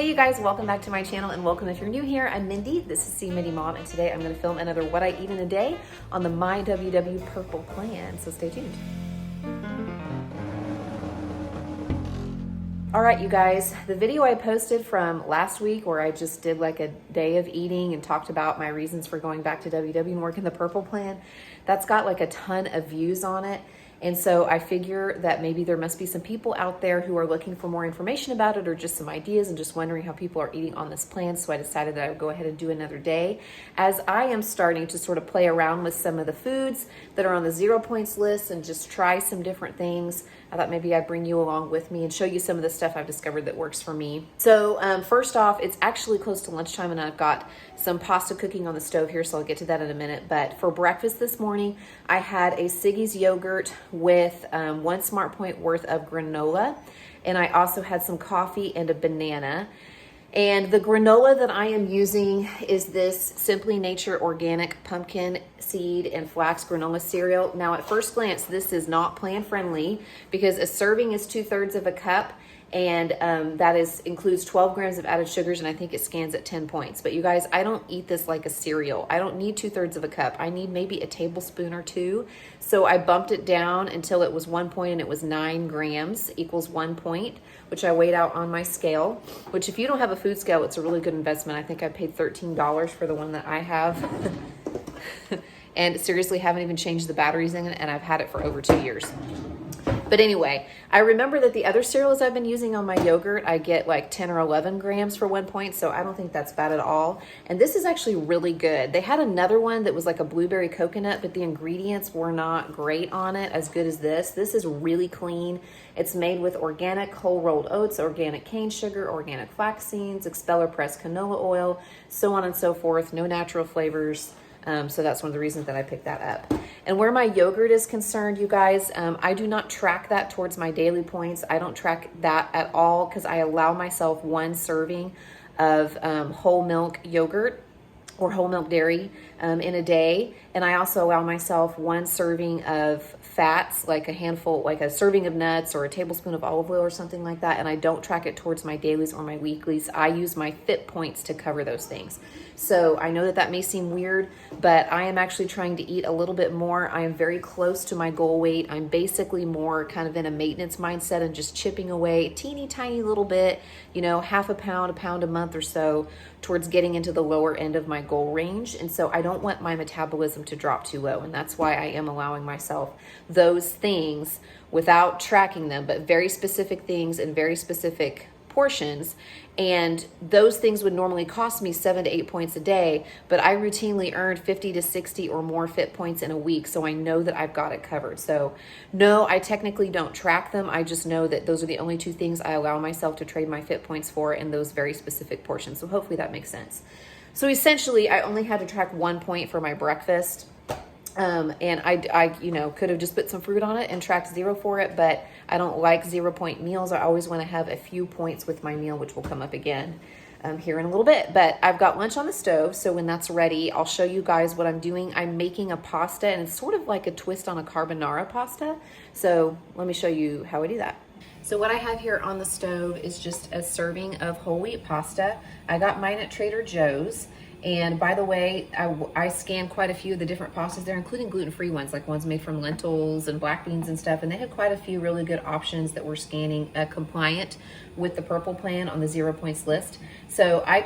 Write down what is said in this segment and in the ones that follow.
Hey you guys, welcome back to my channel and welcome if you're new here. I'm Mindy, this is Myww, and today I'm going to film another What I Eat in a Day on the Myww Purple Plan, so stay tuned. All right, you guys, the video I posted from last week where I just did like a day of eating and talked about my reasons for going back to WW and working the Purple Plan, that's got like a ton of views on it. And so I figure that maybe there must be some people out there who are looking for more information about it or just some ideas and just wondering how people are eating on this plan. So I decided that I would go ahead and do another day. As I am starting to sort of play around with some of the foods that are on the 0 points list and just try some different things, I thought maybe I'd bring you along with me and show you some of the stuff I've discovered that works for me. So first off, it's actually close to lunchtime and I've got some pasta cooking on the stove here, so I'll get to that in a minute. But for breakfast this morning, I had a Siggy's yogurt with 1 Smart Point worth of granola. And I also had some coffee and a banana. And the granola that I am using is this Simply Nature Organic Pumpkin Seed and Flax Granola Cereal. Now at first glance, this is not plan friendly because a serving is 2/3 of a cup, and that includes 12 grams of added sugars, and I think it scans at 10 points. But you guys, I don't eat this like a cereal. I don't need 2/3 of a cup. I need maybe a tablespoon or two. So I bumped it down until it was 1 point, and it was 9 grams equals 1 point, which I weighed out on my scale, which if you don't have a food scale, it's a really good investment. I think I paid $13 for the one that I have. And seriously, haven't even changed the batteries in it, and I've had it for over 2 years. But anyway, I remember that the other cereals I've been using on my yogurt, I get like 10 or 11 grams for 1 point, so I don't think that's bad at all. And this is actually really good. They had another one that was like a blueberry coconut, but the ingredients were not great on it, as good as this. This is really clean. It's made with organic whole rolled oats, organic cane sugar, organic flax seeds, expeller pressed canola oil, so on and so forth. No natural flavors. So that's one of the reasons that I picked that up. And where my yogurt is concerned, you guys, I do not track that towards my daily points. I don't track that at all because I allow myself 1 serving of whole milk yogurt or whole milk dairy in a day. And I also allow myself 1 serving of fats, like a handful, like a serving of nuts or a tablespoon of olive oil or something like that. And I don't track it towards my dailies or my weeklies. I use my fit points to cover those things. So I know that that may seem weird, but I am actually trying to eat a little bit more. I am very close to my goal weight. I'm basically more kind of in a maintenance mindset and just chipping away a teeny tiny little bit, you know, half a pound a month or so towards getting into the lower end of my goal range. And so I don't want my metabolism to drop too low. And that's why I am allowing myself those things without tracking them, but very specific things in very specific portions. And those things would normally cost me 7 to 8 points a day, but I routinely earned 50 to 60 or more fit points in a week. So I know that I've got it covered. So no, I technically don't track them. I just know that those are the only 2 things I allow myself to trade my fit points for in those very specific portions. So hopefully that makes sense. So essentially I only had to track 1 point for my breakfast. And I, you know, could have just put some fruit on it and tracked 0 for it, but I don't like 0 point meals. I always want to have a few points with my meal, which will come up again here in a little bit. But I've got lunch on the stove, so when that's ready, I'll show you guys what I'm doing. I'm making a pasta, and it's sort of like a twist on a carbonara pasta. So let me show you how I do that. So what I have here on the stove is just a serving of whole wheat pasta. I got mine at Trader Joe's. And by the way, I scanned quite a few of the different pastas there, including gluten-free ones, like ones made from lentils and black beans and stuff. And they had quite a few really good options that were scanning compliant with the Purple Plan on the 0 points list. So I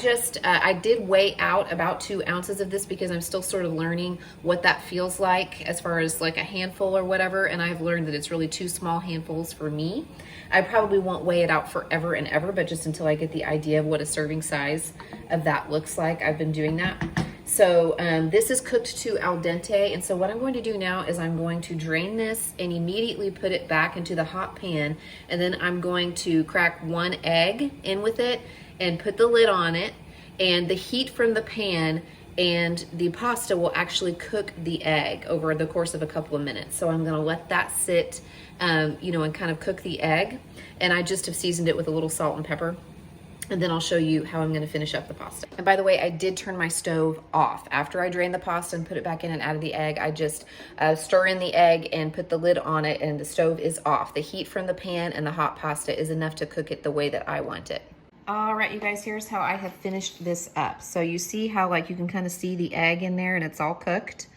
did weigh out about 2 ounces of this because I'm still sort of learning what that feels like as far as like a handful or whatever. And I've learned that it's really 2 small handfuls for me. I probably won't weigh it out forever and ever, but just until I get the idea of what a serving size of that looks like, I've been doing that. So this is cooked to al dente. And so what I'm going to do now is I'm going to drain this and immediately put it back into the hot pan. And then I'm going to crack 1 egg in with it and put the lid on it. And the heat from the pan and the pasta will actually cook the egg over the course of a couple of minutes. So I'm gonna let that sit, you know, and kind of cook the egg. And I just have seasoned it with a little salt and pepper. And then I'll show you how I'm gonna finish up the pasta. And by the way, I did turn my stove off. After I drained the pasta and put it back in and added the egg, I just stir in the egg and put the lid on it, and the stove is off. The heat from the pan and the hot pasta is enough to cook it the way that I want it. All right, you guys, here's how I have finished this up. So you see how like you can kind of see the egg in there and it's all cooked.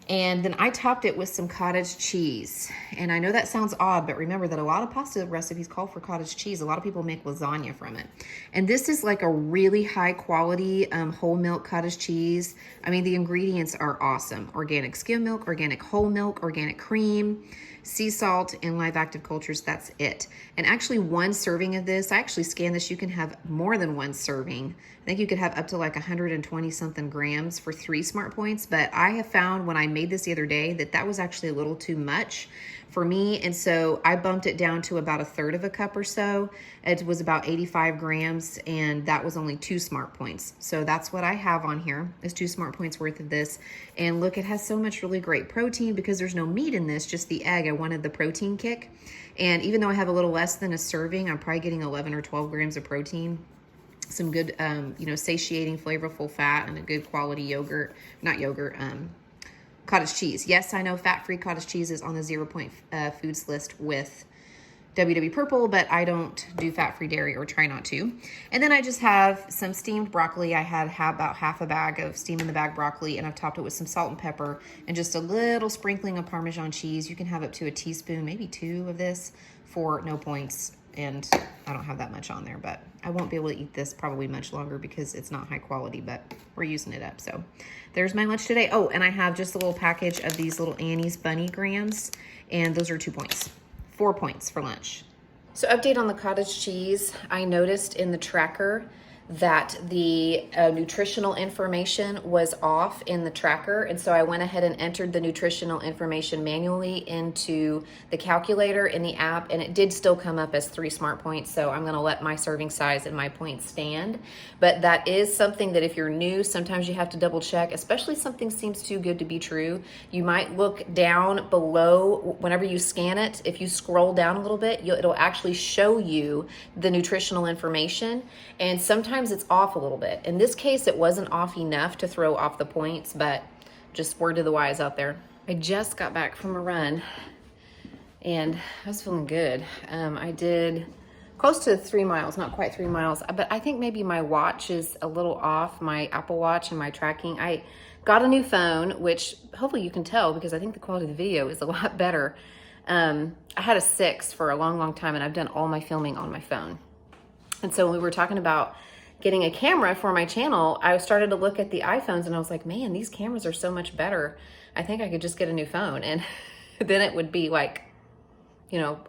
And then I topped it with some cottage cheese. And I know that sounds odd, but remember that a lot of pasta recipes call for cottage cheese. A lot of people make lasagna from it. And this is like a really high quality whole milk cottage cheese. I mean, the ingredients are awesome. Organic skim milk, organic whole milk, organic cream, sea salt, and live active cultures. That's it. And actually one serving of this, I actually scanned this, you can have more than one serving. I think you could have up to like 120 something grams for 3 smart points. But I have found when I made this the other day that that was actually a little too much for me. And so I bumped it down to about 1/3 of a cup or so. It was about 85 grams and that was only 2 smart points. So that's what I have on here is 2 smart points worth of this. And look, it has so much really great protein because there's no meat in this, just the egg. I wanted the protein kick. And even though I have a little less than a serving, I'm probably getting 11 or 12 grams of protein. Some good, satiating, flavorful fat and a good quality yogurt, not yogurt, cottage cheese. Yes, I know fat-free cottage cheese is on the 0 Point Foods list with WW Purple, but I don't do fat-free dairy or try not to. And then I just have some steamed broccoli. I had about half a bag of steam in the bag broccoli, and I've topped it with some salt and pepper and just a little sprinkling of Parmesan cheese. You can have up to a teaspoon, maybe 2 of this for no points. And I don't have that much on there, but I won't be able to eat this probably much longer because it's not high quality, but we're using it up. So there's my lunch today. Oh, and I have just a little package of these little Annie's Bunny grams, and those are 2 points. 4 points for lunch. So update on the cottage cheese. I noticed in the tracker that the nutritional information was off in the tracker. And so I went ahead and entered the nutritional information manually into the calculator in the app, and it did still come up as 3 smart points. So I'm gonna let my serving size and my points stand. But that is something that if you're new, sometimes you have to double check, especially something seems too good to be true. You might look down below whenever you scan it. If you scroll down a little bit, it'll actually show you the nutritional information. And sometimes it's off a little bit. In this case, it wasn't off enough to throw off the points, but just word to the wise out there. I just got back from a run and I was feeling good. I did close to 3 miles, not quite 3 miles, but I think maybe my watch is a little off, my Apple Watch and my tracking. I got a new phone, which hopefully you can tell because I think the quality of the video is a lot better. I had a 6 for a long, long time, and I've done all my filming on my phone. And so when we were talking about getting a camera for my channel, I started to look at the iPhones and I was like, man, these cameras are so much better. I think I could just get a new phone. And then it would be like,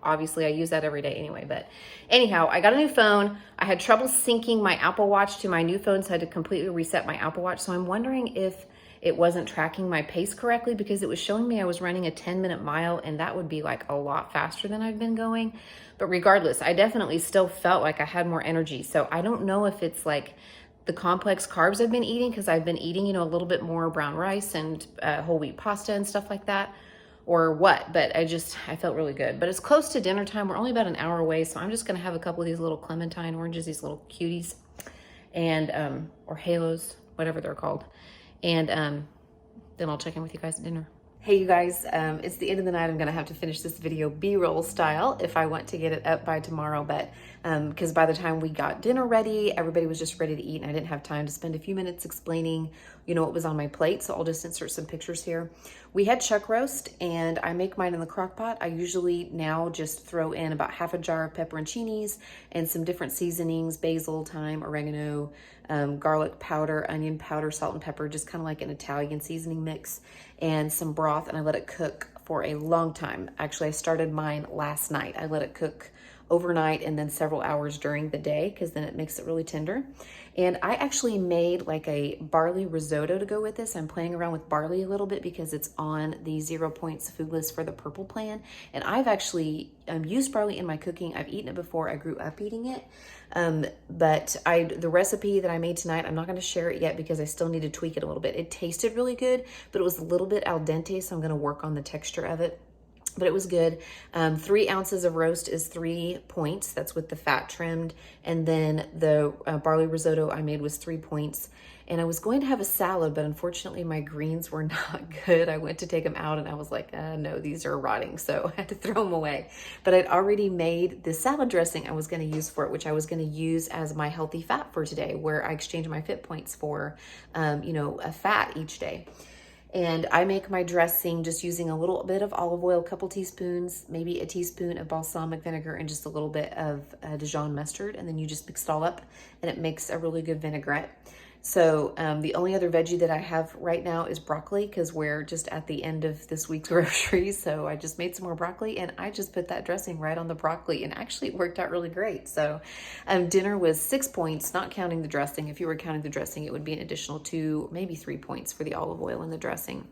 obviously I use that every day anyway. But anyhow, I got a new phone. I had trouble syncing my Apple Watch to my new phone, so I had to completely reset my Apple Watch. So I'm wondering if it wasn't tracking my pace correctly because it was showing me I was running a 10-minute mile, and that would be like a lot faster than I've been going. But regardless, I definitely still felt like I had more energy. So I don't know if it's like the complex carbs I've been eating, because I've been eating, a little bit more brown rice and whole wheat pasta and stuff like that, or what. But I felt really good. But it's close to dinner time. We're only about an hour away. So I'm just going to have a couple of these little clementine oranges, these little cuties, and, or halos, whatever they're called. And then I'll check in with you guys at dinner. Hey you guys, it's the end of the night. I'm gonna have to finish this video B-roll style if I want to get it up by tomorrow, but because by the time we got dinner ready, everybody was just ready to eat and I didn't have time to spend a few minutes explaining, what was on my plate. So I'll just insert some pictures here. We had chuck roast and I make mine in the crock pot. I usually now just throw in about half a jar of pepperoncinis and some different seasonings, basil, thyme, oregano, garlic powder, onion powder, salt and pepper, just kind of like an Italian seasoning mix, and some broth, and I let it cook for a long time. Actually, I started mine last night. I let it cook overnight and then several hours during the day because then it makes it really tender. And I actually made like a barley risotto to go with this. I'm playing around with barley a little bit because it's on the 0 Points food list for the purple plan. And I've actually used barley in my cooking. I've eaten it before. I grew up eating it. But the recipe that I made tonight, I'm not going to share it yet because I still need to tweak it a little bit. It tasted really good, but it was a little bit al dente, so I'm going to work on the texture of it. but it was good. 3 ounces of roast is 3 points. That's with the fat trimmed. And then the barley risotto I made was 3 points. And I was going to have a salad, but unfortunately my greens were not good. I went to take them out and I was like, no, these are rotting. So I had to throw them away. But I'd already made the salad dressing I was going to use for it, which I was going to use as my healthy fat for today, where I exchange my fit points for, a fat each day. And I make my dressing just using a little bit of olive oil, a couple teaspoons, maybe a teaspoon of balsamic vinegar, and just a little bit of Dijon mustard. And then you just mix it all up and it makes a really good vinaigrette. So the only other veggie that I have right now is broccoli, because we're just at the end of this week's groceries. So I just made some more broccoli and I just put that dressing right on the broccoli, and actually it worked out really great. So dinner was 6 points, not counting the dressing. If you were counting the dressing, it would be an additional 2, maybe 3 points for the olive oil and the dressing.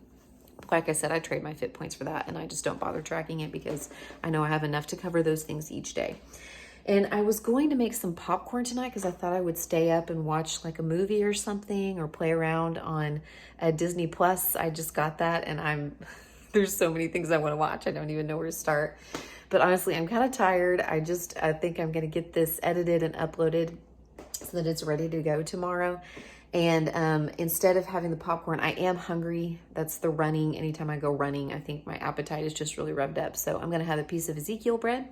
Like I said, I trade my fit points for that, and I just don't bother tracking it because I know I have enough to cover those things each day. And I was going to make some popcorn tonight because I thought I would stay up and watch like a movie or something, or play around on Disney Plus. I just got that, and there's so many things I want to watch. I don't even know where to start. But honestly, I'm kind of tired. I think I'm going to get this edited and uploaded so that it's ready to go tomorrow. And instead of having the popcorn, I am hungry. That's the running. Anytime I go running, I think my appetite is just really revved up. So I'm going to have a piece of Ezekiel bread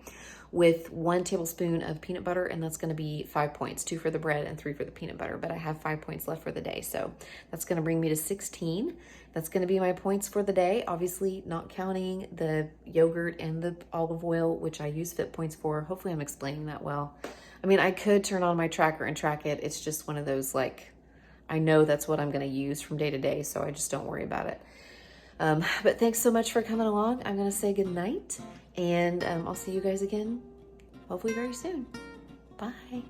with 1 tablespoon of peanut butter, and that's going to be 5 points, 2 for the bread and 3 for the peanut butter. But I have 5 points left for the day, so that's going to bring me to 16. That's going to be my points for the day, obviously not counting the yogurt and the olive oil, which I use fit points for. Hopefully I'm explaining that well. I mean, I could turn on my tracker and track it. It's just one of those, like, I know that's what I'm going to use from day to day, so I just don't worry about it. But thanks so much for coming along. I'm going to say good night, and I'll see you guys again hopefully very soon. Bye.